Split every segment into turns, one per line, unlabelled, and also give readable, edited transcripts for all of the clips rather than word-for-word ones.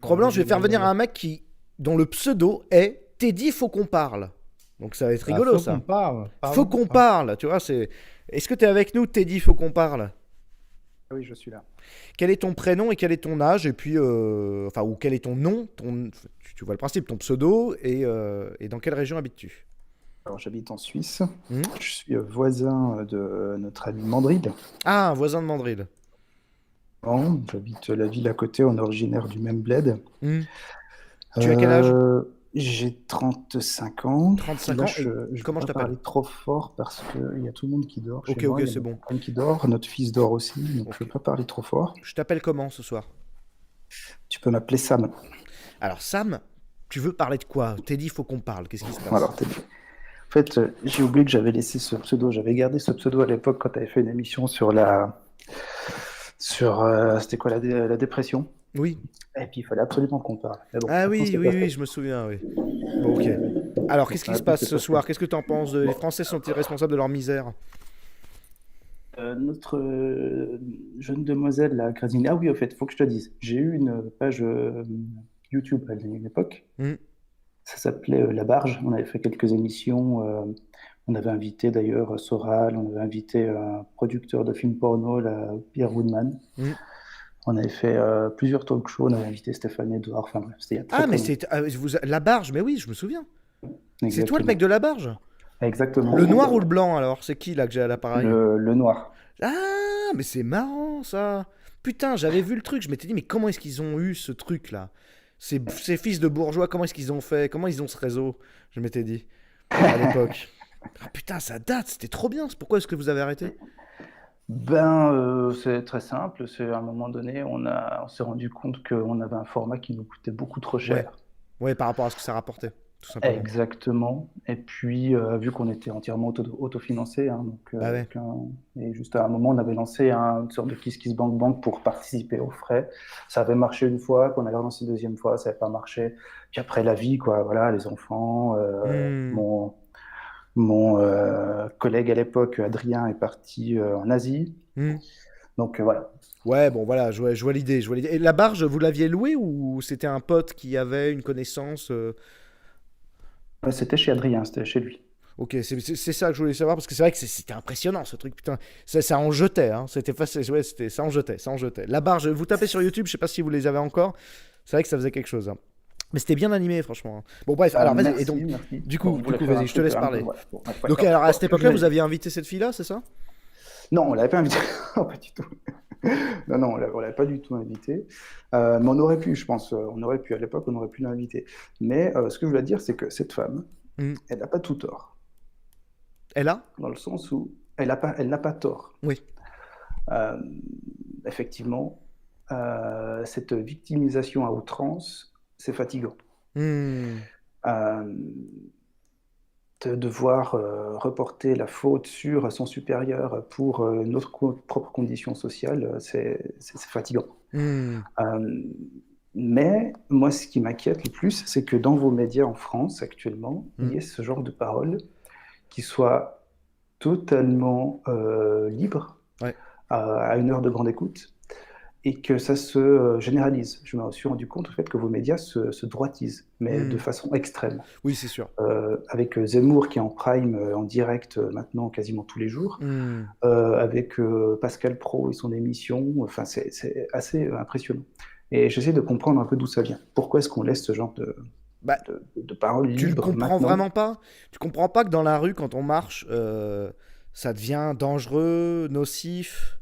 Probablement, je vais faire venir un mec dont le pseudo est Teddy Faut qu'on parle. Donc ça va être rigolo,
Faut
ça.
qu'on parle.
Faut
Pardon.
qu'on parle, tu vois. Est-ce que tu es avec nous, Teddy Faut qu'on parle?
Oui, je suis là.
Quel est ton prénom et quel est ton âge? Et puis, enfin, ou quel est ton nom, tu vois le principe, ton pseudo, et dans quelle région habites-tu?
Alors, j'habite en Suisse.
Hmm.
Je suis voisin de notre ami Mandril.
Ah, un voisin de Mandril.
Bon, j'habite la ville à côté, on est originaire du même bled.
Hmm. Tu as quel âge?
J'ai 35 ans.
35
Là,
ans.
je
Et
ne
comment
peux
je
pas parler
t'appelle?
trop fort parce qu'il y a tout le monde qui dort
Ok,
chez moi.
ok,
Il y a
c'est
ma
bon.
femme qui dort, notre fils dort aussi, donc je ne
Ok.
peux pas parler trop fort.
Je t'appelle comment ce soir?
Tu peux m'appeler Sam.
Alors, Sam, tu veux parler de quoi? Teddy, faut qu'on parle. Qu'est-ce qui se passe?
Alors, en fait, j'ai oublié que j'avais laissé ce pseudo. J'avais gardé ce pseudo à l'époque quand tu avais fait une émission sur c'était quoi, la dépression.
Oui.
Et puis, il fallait absolument qu'on parle. Mais bon,
Ah
maintenant,
oui,
c'est
oui,
pas fait.
oui, je me souviens, oui. Bon, ok. Alors, qu'est-ce qui se
Maintenant,
passe
c'est
ce
pas
soir?
fait.
Qu'est-ce que tu en penses? Les Français sont-ils responsables de leur misère?
Notre jeune demoiselle, la Grazine. Ah oui, au fait, il faut que je te dise. J'ai eu une page YouTube à une époque.
Hmm.
Ça s'appelait La Barge. On avait fait quelques émissions. On avait invité d'ailleurs Soral. On avait invité un producteur de films porno, Pierre Woodman.
Hmm.
On avait fait plusieurs talk shows. On avait invité Stéphane Edouard. Enfin bref, c'était il y a très
Ah, mais
très
c'est la barge, mais oui, je me souviens.
longtemps.
C'est toi le mec de la barge?
Exactement.
Le noir ou le blanc alors? C'est qui là que j'ai à l'appareil?
Le noir.
Ah, mais c'est marrant ça. Putain, j'avais vu le truc, je m'étais dit, mais comment est-ce qu'ils ont eu ce truc là? Ces fils de bourgeois, comment est-ce qu'ils ont fait? Comment ils ont ce réseau? Je m'étais dit, à l'époque. Ah putain, ça date, c'était trop bien. Pourquoi est-ce que vous avez arrêté?
C'est très simple. C'est à un moment donné, on s'est rendu compte qu'on avait un format qui nous coûtait beaucoup trop
Ouais,
cher.
ouais, par rapport à ce que ça rapportait, tout simplement.
Exactement. Et puis, vu qu'on était entièrement autofinancé, hein, donc,
Bah ouais.
et juste à un moment, on avait lancé une sorte de KissKissBankBank pour participer aux frais. Ça avait marché une fois, qu'on avait relancé une deuxième fois, ça n'avait pas marché. Puis après, la vie, quoi, voilà, les enfants.
Hmm.
Mon collègue à l'époque, Adrien, est parti en Asie.
Hmm.
Donc, voilà.
Ouais, bon voilà, je vois l'idée, je vois l'idée. Et la barge, vous l'aviez louée ou c'était un pote qui avait une connaissance
C'était chez Adrien, c'était chez lui.
Ok, c'est ça que je voulais savoir parce que c'est vrai que c'était impressionnant ce truc, putain. Ça en jetait, hein. C'était facile, ouais, ça en jetait, ça en jetait. La barge, vous tapez sur YouTube, je sais pas si vous les avez encore. C'est vrai que ça faisait quelque chose, hein. Mais c'était bien animé, franchement. Bon, bref, alors vas-y.
Merci,
Et donc,
merci.
du
Bon,
coup,
on voulait faire un
vas-y, je te
truc
laisse
un peu,
parler.
voilà. Bon, ouais,
Donc,
alors,
alors à cette
ce que je
époque-là,
voulais
vous aviez invité cette fille-là, c'est ça?
Non, on l'avait pas invité. Non, pas du tout. Non, non, on l'avait pas du tout invité. Mais on aurait pu, je pense. On aurait pu, à l'époque, on aurait pu l'inviter. Mais ce que je voulais dire, c'est que cette femme,
Hmm.
elle n'a pas tout tort.
Elle a?
Dans le sens où elle n'a pas tort.
Oui.
Euh, Effectivement, cette victimisation à outrance, c'est fatigant.
Hmm.
Euh, de devoir reporter la faute sur son supérieur pour notre propre condition sociale, c'est fatigant.
Hmm.
Euh, mais moi, ce qui m'inquiète le plus, c'est que dans vos médias en France actuellement, il
Hmm.
y ait ce genre de paroles qui soient totalement libres,
Ouais.
à une heure de grande écoute, et que ça se généralise. Je me suis rendu compte au fait que vos médias se droitisent, mais de
Hmm.
façon extrême.
Oui, c'est sûr.
Avec Zemmour qui est en prime en direct maintenant quasiment tous les jours,
Hmm.
avec Pascal Praud et son émission, enfin c'est assez impressionnant. Et j'essaie de comprendre un peu d'où ça vient. Pourquoi est-ce qu'on laisse ce genre
Bah,
de paroles
tu le
libres
comprends
maintenant?
vraiment pas? Tu comprends pas que dans la rue, quand on marche, ça devient dangereux, nocif,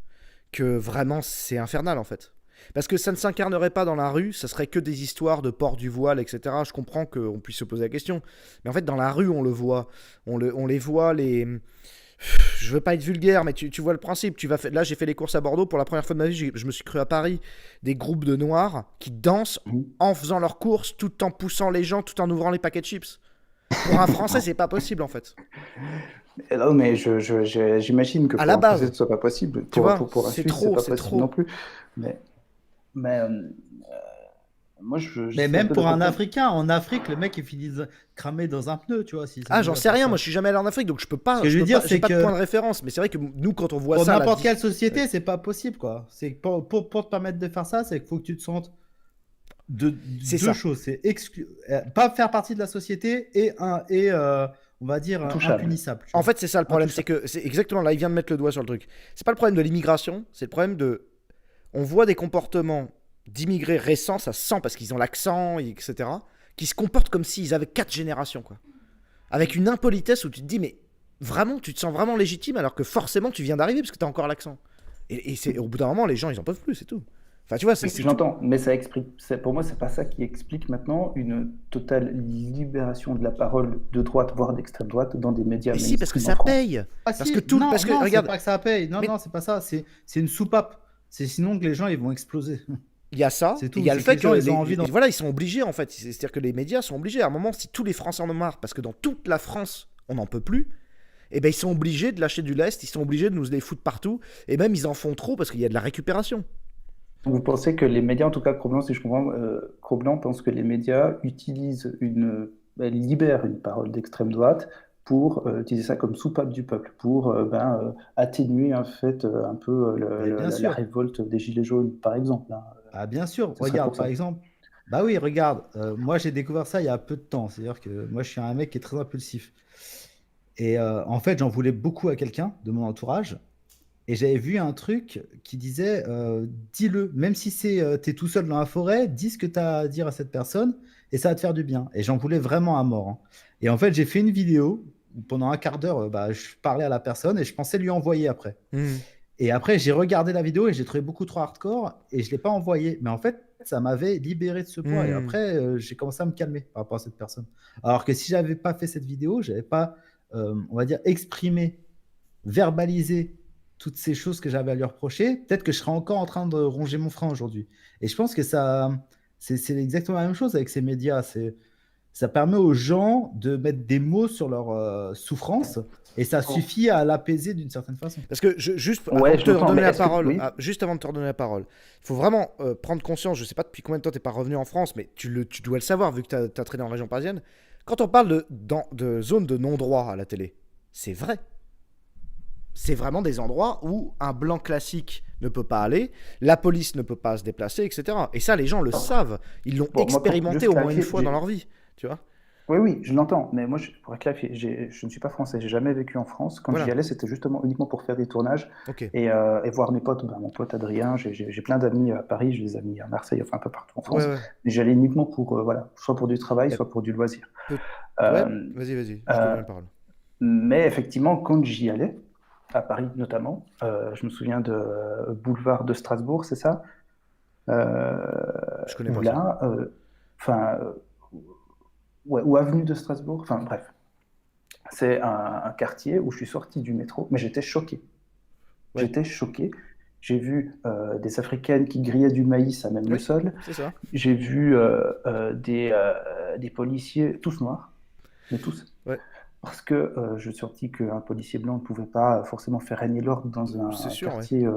que vraiment c'est infernal en fait. Parce que ça ne s'incarnerait pas dans la rue, ça serait que des histoires de port du voile, etc. Je comprends qu'on puisse se poser la question. Mais en fait, dans la rue, on le voit. On les voit, les. Je veux pas être vulgaire, mais tu vois le principe. Là, j'ai fait les courses à Bordeaux pour la première fois de ma vie. Je me suis cru à Paris. Des groupes de noirs qui dansent
Mhm.
en faisant leurs courses, tout en poussant les gens, tout en ouvrant les paquets de chips. Pour un Français, c'est pas possible en fait.
Et non, mais j'imagine que
À
pour
la
un Français,
base,
ce soit pas possible.
tu vois,
Pour un
c'est
Suisse, c'est
trop,
pas
c'est
possible non
trop.
plus. Mais, mais moi,
Mais
j'essaie un
même
peu de
pour un
comprendre.
Africain, en Afrique, le mec il finit cramé dans un pneu, tu vois, s'il
Ah, j'en
s'amuse à
sais
faire
rien.
ça.
Moi, je suis jamais allé en Afrique, donc
Ce que je veux dire,
j'ai
c'est
pas de point
que
de référence. Mais c'est vrai que nous, quand on voit
pour
ça,
n'importe quelle société, c'est pas possible, quoi. C'est que pour te permettre de faire ça, c'est qu'il faut que tu te sentes
C'est
deux
ça.
choses. C'est pas faire partie de la société et on va dire,
Intouchable.
impunissable. tu
En
vois.
fait, c'est ça le problème, c'est que c'est exactement là, il vient de mettre le doigt sur le truc. C'est pas le problème de l'immigration, c'est le problème de. On voit des comportements d'immigrés récents, ça se sent parce qu'ils ont l'accent, etc., qui se comportent comme s'ils avaient 4 générations, quoi. Avec une impolitesse où tu te dis, mais vraiment, tu te sens vraiment légitime alors que forcément tu viens d'arriver parce que t'as encore l'accent. Et c'est, au bout d'un moment, les gens, ils en peuvent plus, c'est tout. Enfin, tu vois, c'est
Je
tout.
l'entends, mais ça explique. Pour moi, c'est pas ça qui explique maintenant une totale libération de la parole de droite, voire d'extrême droite, dans des médias
Mais si, parce que
mainstream en
ça
France.
paye.
Ah
Parce
si,
que tout.
non,
Parce que,
non,
regarde,
c'est pas que ça paye. Non,
mais
non, c'est pas ça. C'est une soupape. C'est sinon que les gens, ils vont exploser.
il y a ça,
C'est
et
tout.
il y a le
C'est que
fait
les
que
gens, ils ont envie
voilà, ils sont obligés en fait. C'est-à-dire que les médias sont obligés. À un moment, si tous les Français en ont marre, parce que dans toute la France, on n'en peut plus, eh ben ils sont obligés de lâcher du lest, ils sont obligés de nous les foutre partout, et même ils en font trop parce qu'il y a de la récupération.
Vous pensez que les médias, en tout cas Cro-Blanc, si je comprends, Cro-Blanc pense que les médias utilisent libèrent une parole d'extrême droite pour utiliser ça comme soupape du peuple, pour atténuer en fait un peu
Mais bien
la
sûr.
révolte des Gilets jaunes, par exemple, hein.
Ah, bien sûr.
Ce serait pour
Regarde, par
ça.
exemple. Bah oui, regarde. Moi, j'ai découvert ça il y a peu de temps. C'est-à-dire que moi, je suis un mec qui est très impulsif. Et en fait, j'en voulais beaucoup à quelqu'un de mon entourage. Et j'avais vu un truc qui disait, dis-le, même si t'es tout seul dans la forêt, dis ce que tu as à dire à cette personne et ça va te faire du bien. Et j'en voulais vraiment à mort, hein. Et en fait, j'ai fait une vidéo où pendant un quart d'heure, je parlais à la personne et je pensais lui envoyer après.
Mmh.
Et après, j'ai regardé la vidéo et j'ai trouvé beaucoup trop hardcore et je ne l'ai pas envoyé. Mais en fait, ça m'avait libéré de ce poids. Et
Mmh.
après, j'ai commencé à me calmer par rapport à cette personne. Alors que si j'avais pas fait cette vidéo, j'avais pas, on va dire, exprimé, verbalisé toutes ces choses que j'avais à lui reprocher, peut-être que je serais encore en train de ronger mon frein aujourd'hui. Et je pense que c'est exactement la même chose avec ces médias. Ça permet aux gens de mettre des mots sur leur souffrance et ça suffit à l'apaiser d'une certaine façon.
Parce que juste avant
Ouais,
de
je
te
l'entends,
redonner
mais
la
est-ce que
parole,
oui,
juste avant de te redonner la parole, il faut vraiment prendre conscience. Je sais pas depuis combien de temps t'es pas revenu en France, mais tu dois le savoir vu que t'as traîné en région parisienne. Quand on parle de zone de non-droit à la télé, c'est vrai. C'est vraiment des endroits où un blanc classique ne peut pas aller, la police ne peut pas se déplacer, etc. Et ça, les gens le savent. Ils l'ont
bon, moi, pour
expérimenté
juste
au moins une
clarifier,
fois dans leur vie. Tu vois.
oui, oui, je l'entends, mais moi, pour clarifier, je ne suis pas français, j'ai jamais vécu en France. Quand j'y
Voilà.
allais, c'était justement uniquement pour faire des tournages
Ok.
et voir mes potes, mon pote Adrien, j'ai plein d'amis à Paris, j'ai des amis à Marseille, enfin un peu partout en
Ouais,
France,
ouais.
mais j'allais uniquement pour, voilà, soit pour du travail,
Eh,
soit pour du loisir.
peut- Ouais,
Euh,
vas-y, je te donne
euh,
la parole.
mais effectivement, quand j'y allais, à Paris notamment, je me souviens de boulevard de Strasbourg, c'est ça? Euh,
Je connais
où
pas ça.
là, enfin, ouais, ou avenue de Strasbourg, enfin bref. C'est un quartier où je suis sorti du métro, mais j'étais choqué.
Ouais.
J'étais choqué. J'ai vu des Africaines qui grillaient du maïs à même le
Oui,
sol.
c'est ça.
J'ai vu des policiers, tous noirs, mais tous.
Ouais,
Parce que je suis sorti qu'un policier blanc ne pouvait pas forcément faire régner l'ordre dans
c'est
un
sûr, ouais.
quartier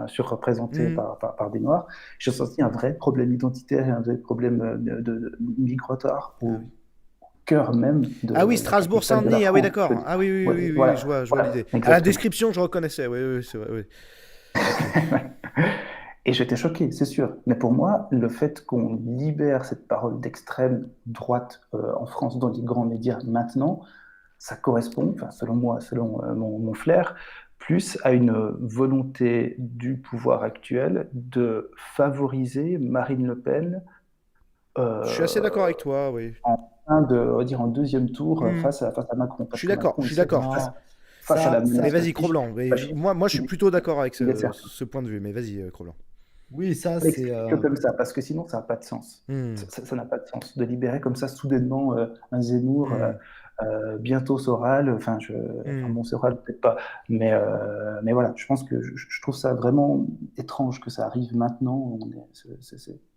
surreprésenté
Mhm.
par des Noirs. J'ai senti un vrai problème identitaire et un vrai problème migratoire
Ah oui.
cœur même de
Ah oui,
la capitale de la
Strasbourg-Saint-Denis, ah oui,
France.
d'accord. Ah oui,
Ouais,
je
voilà,
vois
voilà,
l'idée. À la
exactement.
description, je reconnaissais, oui, c'est vrai, oui. Ok.
Et j'étais choqué, c'est sûr. Mais pour moi, le fait qu'on libère cette parole d'extrême droite en France dans les grands médias maintenant, ça correspond, enfin, selon moi, selon mon flair, plus à une volonté du pouvoir actuel de favoriser Marine Le Pen
Je suis assez d'accord
euh,
avec toi, oui.
on va dire en deuxième tour
Hmm.
face à Macron.
Je
Parce
suis
que
d'accord,
Macron,
je
il
suis
sait que
d'accord.
Non,
face à la
Mais
menace
vas-y, Cro-Blanc.
fasciste,
Moi, je suis plutôt d'accord avec
il est certain.
ce point de vue, mais vas-y, Cro-Blanc.
oui, ça,
Faut
c'est.
l'expliquer que comme ça, parce que sinon, ça n'a pas de sens.
Hmm.
Ça n'a pas de sens de libérer comme ça soudainement un Zemmour,
Hmm.
bientôt Soral,
Hmm.
bon, Soral peut-être pas, mais voilà, je pense que je trouve ça vraiment étrange que ça arrive maintenant.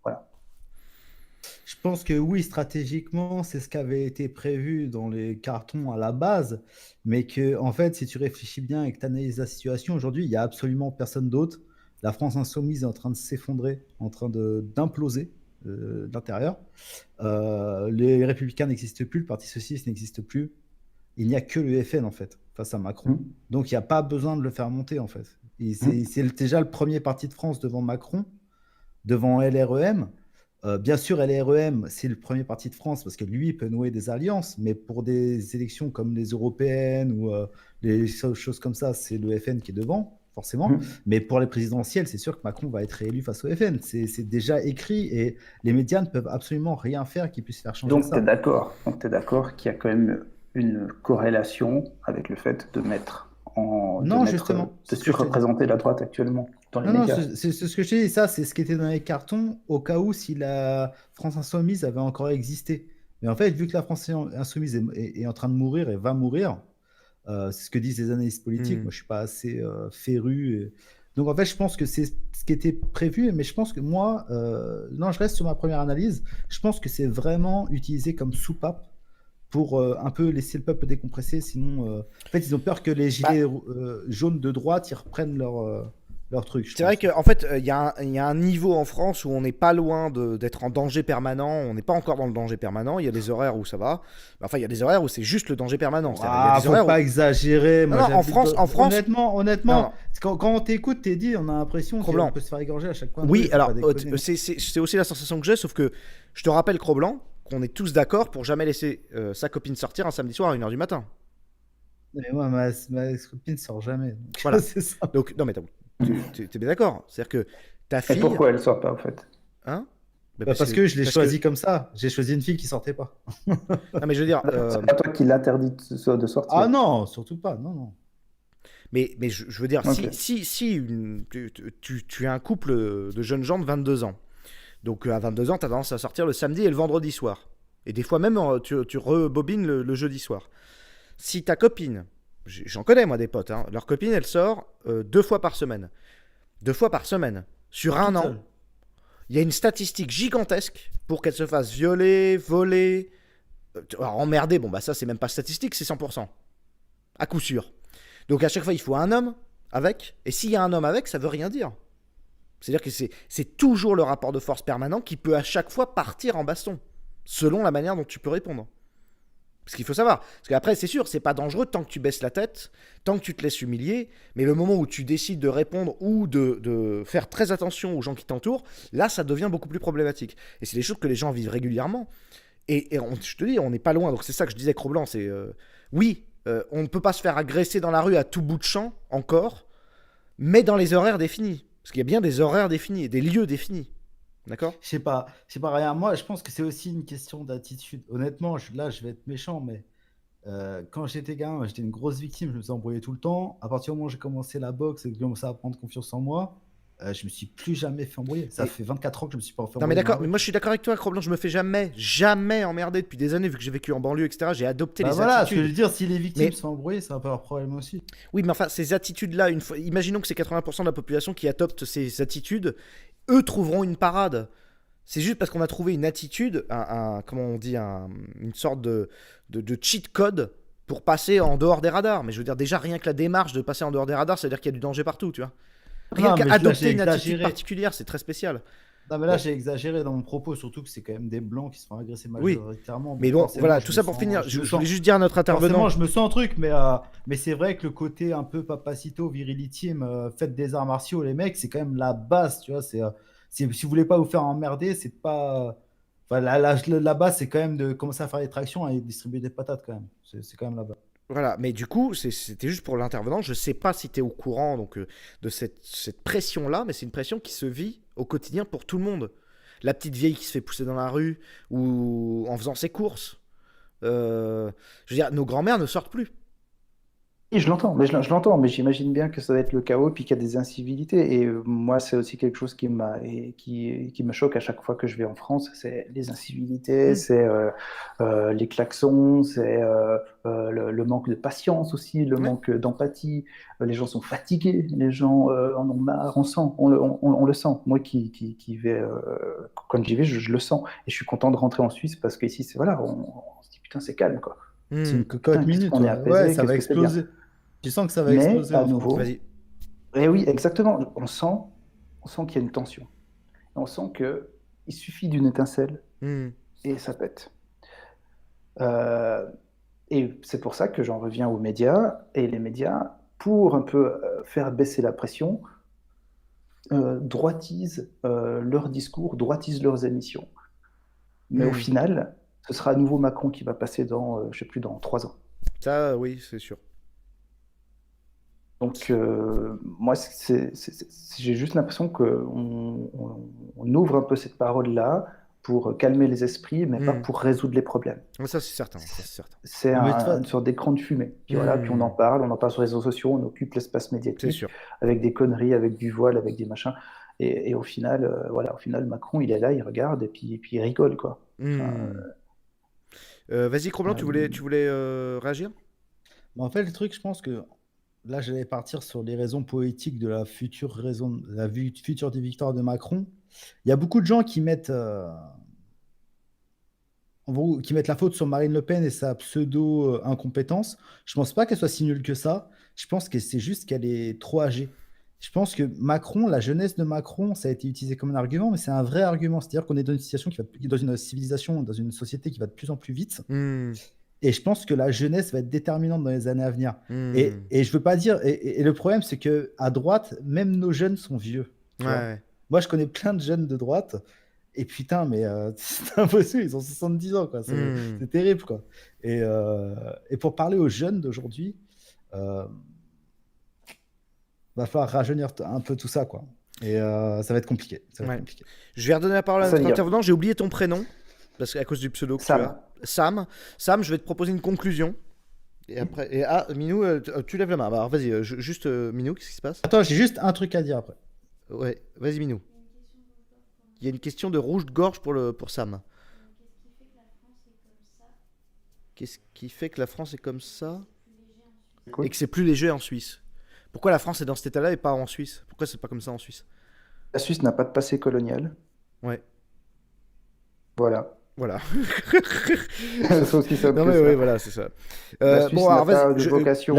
Voilà.
Je pense que oui, stratégiquement, c'est ce qui avait été prévu dans les cartons à la base, mais que, en fait, si tu réfléchis bien et que tu analyses la situation, aujourd'hui, il n'y a absolument personne d'autre. La France insoumise est en train de s'effondrer, en train d'imploser de l'intérieur. Les Républicains n'existent plus, le Parti socialiste n'existe plus. Il n'y a que le FN, en fait, face à Macron.
Hum,
Donc, il n'y a pas besoin de le faire monter, en fait.
hum.
C'est déjà le premier parti de France devant Macron. devant LREM. Bien sûr, LREM, c'est le premier parti de France parce que lui, il peut nouer des alliances, mais pour des élections comme les européennes ou les choses comme ça, c'est le FN qui est devant, forcément.
Mhm.
Mais pour les présidentielles, c'est sûr que Macron va être réélu face au FN. C'est déjà écrit et les médias ne peuvent absolument rien faire qui puisse faire changer
Donc, tu es
ça.
d'accord. Donc, tu d'accord qu'il y a quand même une corrélation avec le fait
Non, justement,
de
c'est ce que je te dis.
surreprésenter la droite actuellement dans les
Non, non,
médias.
c'est ce que je te dis. Ça, c'est ce qui était dans les cartons au cas où si la France Insoumise avait encore existé. Mais en fait, vu que la France Insoumise est en train de mourir et va mourir, c'est ce que disent les analystes politiques.
Hmm.
Moi, je suis pas assez féru. Donc, en fait, je pense que c'est ce qui était prévu. Mais je pense que moi, non, je reste sur ma première analyse. Je pense que c'est vraiment utilisé comme soupape pour un peu laisser le peuple décompresser. Sinon, en fait, ils ont peur que les
Bah,
gilets jaunes de droite ils reprennent leur truc, je
c'est vrai
pense.
qu'en fait, il y a un niveau en France où on n'est pas loin d'être en danger permanent. On n'est pas encore dans le danger permanent. Il y a des horaires où ça va. Enfin, il y a des horaires où c'est juste le danger permanent. C'est-à-dire, il y a
Ah,
des
faut
horaires où...
pas exagérer.
Non,
Moi,
non,
j'habite.
En France, non,
Honnêtement,
non,
quand on t'écoute, t'es dit, on a l'impression qu'on
Cro-Blanc.
peut se faire égorger à chaque coin de rue.
Oui,
Faut pas
alors,
déconner.
c'est aussi la sensation que j'ai, sauf que je te rappelle, Cro-Blanc, qu'on est tous d'accord pour jamais laisser sa copine sortir un samedi soir à 1h du matin.
Mais moi, ma copine sort jamais. Donc,
Voilà.
c'est ça.
Donc, non, mais t'es bien d'accord. C'est-dire que ta
Et
fille,
pourquoi elle sort pas, en fait?
hein, mais
Bah, parce que je l'ai
parce que,
choisi comme ça. J'ai choisi une fille qui sortait pas.
non, mais je veux dire,
C'est pas toi qui l'interdis de
Ah
sortir.
non, surtout pas. Non, non.
mais je veux dire,
Ok.
tu es un couple de jeunes gens de 22 ans. Donc, à 22 ans, tu as tendance à sortir le samedi et le vendredi soir. Et des fois même, tu rebobines le jeudi soir. Si ta copine, j'en connais moi des potes, hein, leur copine, elle sort 2 fois par semaine. 2 fois par semaine. Sur un
Toute
an,
seule.
il y a une statistique gigantesque pour qu'elle se fasse violer, voler. Alors, emmerder, bon, bah ça, c'est même pas statistique, c'est 100%. À coup sûr. Donc, à chaque fois, il faut un homme avec. Et s'il y a un homme avec, ça veut rien dire. C'est-à-dire que c'est toujours le rapport de force permanent qui peut à chaque fois partir en baston. Selon la manière dont tu peux répondre. Parce qu'il faut savoir. Parce qu'après, c'est sûr, c'est pas dangereux tant que tu baisses la tête, tant que tu te laisses humilier. Mais le moment où tu décides de répondre ou de faire très attention aux gens qui t'entourent, là, ça devient beaucoup plus problématique. Et c'est des choses que les gens vivent régulièrement. Je te dis, on n'est pas loin. Donc c'est ça que je disais, Cro-Blanc. Oui, on ne peut pas se faire agresser dans la rue à tout bout de champ, encore, mais dans les horaires définis. Parce qu'il y a bien des horaires définis, des lieux définis. D'accord.
Je sais pas rien. Moi, je pense que c'est aussi une question d'attitude. Honnêtement, là, je vais être méchant, mais quand j'étais gamin, j'étais une grosse victime. Je me suis embrouillé tout le temps. À partir du moment où j'ai commencé la boxe et que j'ai commencé à prendre confiance en moi, je me suis plus jamais fait embrouiller. Ça
Et
fait 24 ans que je me suis pas fait
non mais
embrouiller dans la
d'accord, mais
rue.
moi je suis d'accord avec toi, Cro-Blanc, je me fais jamais emmerder depuis des années, vu que j'ai vécu en banlieue, etc. J'ai adopté
Bah
les
voilà, ce que je
attitudes.
veux dire, si les victimes
Mais
se font embrouiller, c'est un peu leur problème aussi.
oui, mais enfin, ces attitudes-là, imaginons que c'est 80% de la population qui adopte ces attitudes, eux trouveront une parade. C'est juste parce qu'on a trouvé une attitude, comment on dit, une sorte de cheat code pour passer en dehors des radars. Mais je veux dire, déjà, rien que la démarche de passer en dehors des radars, ça veut dire qu'il y a du danger partout, tu vois. Rien
Non, mais
qu'à
là, j'ai
adopter une attitude
exagéré.
particulière, c'est très spécial.
Non, mais là,
Bon,
j'ai exagéré dans mon propos, surtout que c'est quand même des blancs qui se font agresser
oui.
majoritairement.
Mais
Donc
bon,
forcément,
voilà, tout ça pour finir.
je me
Je voulais
sens,
juste dire à notre
forcément,
intervenant.
je me sens un truc, mais c'est vrai que le côté un peu papacito, virilitime, faites des arts martiaux, les mecs, c'est quand même la base, tu vois. Si vous voulez pas vous faire emmerder, c'est pas. Enfin, la base, c'est quand même de commencer à faire des tractions et distribuer des patates, quand même. C'est quand même la base.
Voilà, mais du coup, c'était juste pour l'intervenant. Je sais pas si tu es au courant donc, de cette pression-là, mais c'est une pression qui se vit au quotidien pour tout le monde. La petite vieille qui se fait pousser dans la rue ou en faisant ses courses. Je veux dire, nos grands-mères ne sortent plus.
Oui, je l'entends, mais j'imagine bien que ça va être le chaos, puis qu'il y a des incivilités. Et moi, c'est aussi quelque chose qui me choque à chaque fois que je vais en France, c'est les incivilités,
Hmm.
c'est les klaxons, c'est le manque de patience aussi, le
Ouais.
manque d'empathie. Les gens sont fatigués, les gens en ont marre, on sent, on le sent. Moi qui vais, quand j'y vais, je le sens. Et je suis content de rentrer en Suisse parce qu'ici, voilà, on se dit putain, c'est calme, quoi.
C'est
Hmm.
une cocotte
Putain, qu'est-ce
minute,
qu'on est
ouais. Ouais,
apaisé,
ça
qu'est-ce
va
que c'est bien.
exploser. Tu sens que ça va
Mais
exploser
à
en France.
nouveau,
Vas-y.
et oui, exactement, on sent qu'il y a une tension. On sent qu'il suffit d'une étincelle
Hmm.
et ça pète. Euh, et c'est pour ça que j'en reviens aux médias. Et les médias, pour un peu faire baisser la pression, droitisent leurs discours, droitisent leurs émissions. Mais au
Hmm.
final, ce sera à nouveau Macron qui va passer dans, je sais plus, dans 3 ans.
Ça, oui, c'est sûr.
Donc, moi, j'ai juste l'impression on ouvre un peu cette parole-là pour calmer les esprits, mais pas
Hmm.
pour résoudre les problèmes.
Ça, c'est certain. Ça, c'est certain.
C'est
Non, mais
une sorte d'écran de fumée. Puis voilà, puis
Hmm.
on en parle sur les réseaux sociaux, on occupe l'espace
C'est
médiatique
sûr.
avec des conneries, avec du voile, avec des machins. Et au final, voilà, au final, Macron, il est là, il regarde et puis il rigole, quoi. Enfin,
Hmm. Vas-y, Cro-Blanc,
euh,
tu voulais réagir?
en fait, le truc, je pense que là, j'allais partir sur les raisons poétiques de la future future des victoires de Macron. Il y a beaucoup de gens qui mettent, en gros, qui mettent la faute sur Marine Le Pen et sa pseudo-incompétence. Je pense pas qu'elle soit si nulle que ça. Je pense que c'est juste qu'elle est trop âgée. Je pense que Macron, la jeunesse de Macron, ça a été utilisé comme un argument, mais c'est un vrai argument. C'est-à-dire qu'on est dans une situation dans une civilisation, dans une société qui va de plus en plus vite.
Hmm.
Et je pense que la jeunesse va être déterminante dans les années à venir.
Hmm.
Et je veux pas dire. Et le problème, c'est que à droite, même nos jeunes sont vieux. Tu vois.
Ouais.
Moi, je connais plein de jeunes de droite. Et putain, mais c'est impossible, ils ont 70 ans, quoi.
Hmm.
C'est terrible, quoi. Et pour parler aux jeunes d'aujourd'hui, euh, va falloir rajeunir un peu tout ça, quoi. Et ça va être compliqué. Ça va être
Ouais.
compliqué.
Je vais redonner la parole à
ça
notre
y est.
intervenant. J'ai oublié ton prénom, parce qu'à cause du pseudo que tu
Sam.
as. Sam. Sam, je vais te proposer une conclusion. Et après. Minou, tu lèves la main. Bah, alors, vas-y, juste, Minou, qu'est-ce qui se passe?
Attends, j'ai juste un truc à dire après.
Ouais, vas-y, Minou. Il y a une question de rouge de gorge pour Sam. Qu'est-ce qui fait que la France est comme ça
Écoute,
et que c'est plus léger en Suisse? Pourquoi la France est dans cet état-là et pas en Suisse? Pourquoi c'est pas comme ça en Suisse?
la Suisse n'a pas de passé colonial.
Ouais,
Voilà.
voilà.
C'est aussi simple
Non
que
mais
ça.
oui, voilà, c'est ça.
La Suisse
Bon,
n'a
alors vas-y.
pas de vocation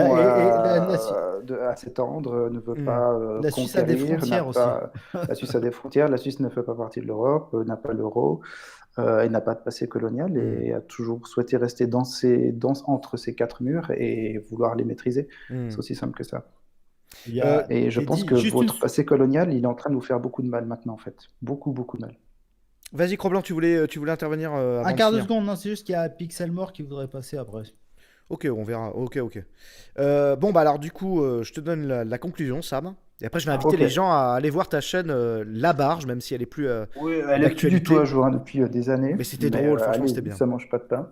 à s'étendre, ne veut
Hmm.
pas
La Suisse a des
conquérir,
frontières aussi.
la Suisse a des frontières, la Suisse ne fait pas partie de l'Europe, n'a pas l'euro, elle n'a pas de passé colonial
Hmm.
et a toujours souhaité rester entre ces quatre murs et vouloir les maîtriser.
Hmm.
C'est aussi simple que ça.
Il y a,
Et je pense
Teddy,
que
juste une.
votre passé colonial, il est en train de vous faire beaucoup de mal maintenant, en fait. Beaucoup, beaucoup de mal.
Vas-y, Cro-Blanc, tu voulais intervenir avant
Un
de
quart de
finir.
seconde, non, c'est juste qu'il y a Pixelmore qui voudrait passer après.
Ok, on verra. Ok, ok. Bon, bah alors du coup, je te donne la conclusion, Sam. Et après, je vais inviter
Ok.
les gens à aller voir ta chaîne La Barge, même si elle est plus
Oui, elle est plus du tout
d'actualité.
à jour hein, depuis des années,
Mais c'était
mais
drôle, franchement,
allez,
c'était bien.
ça mange pas de pain.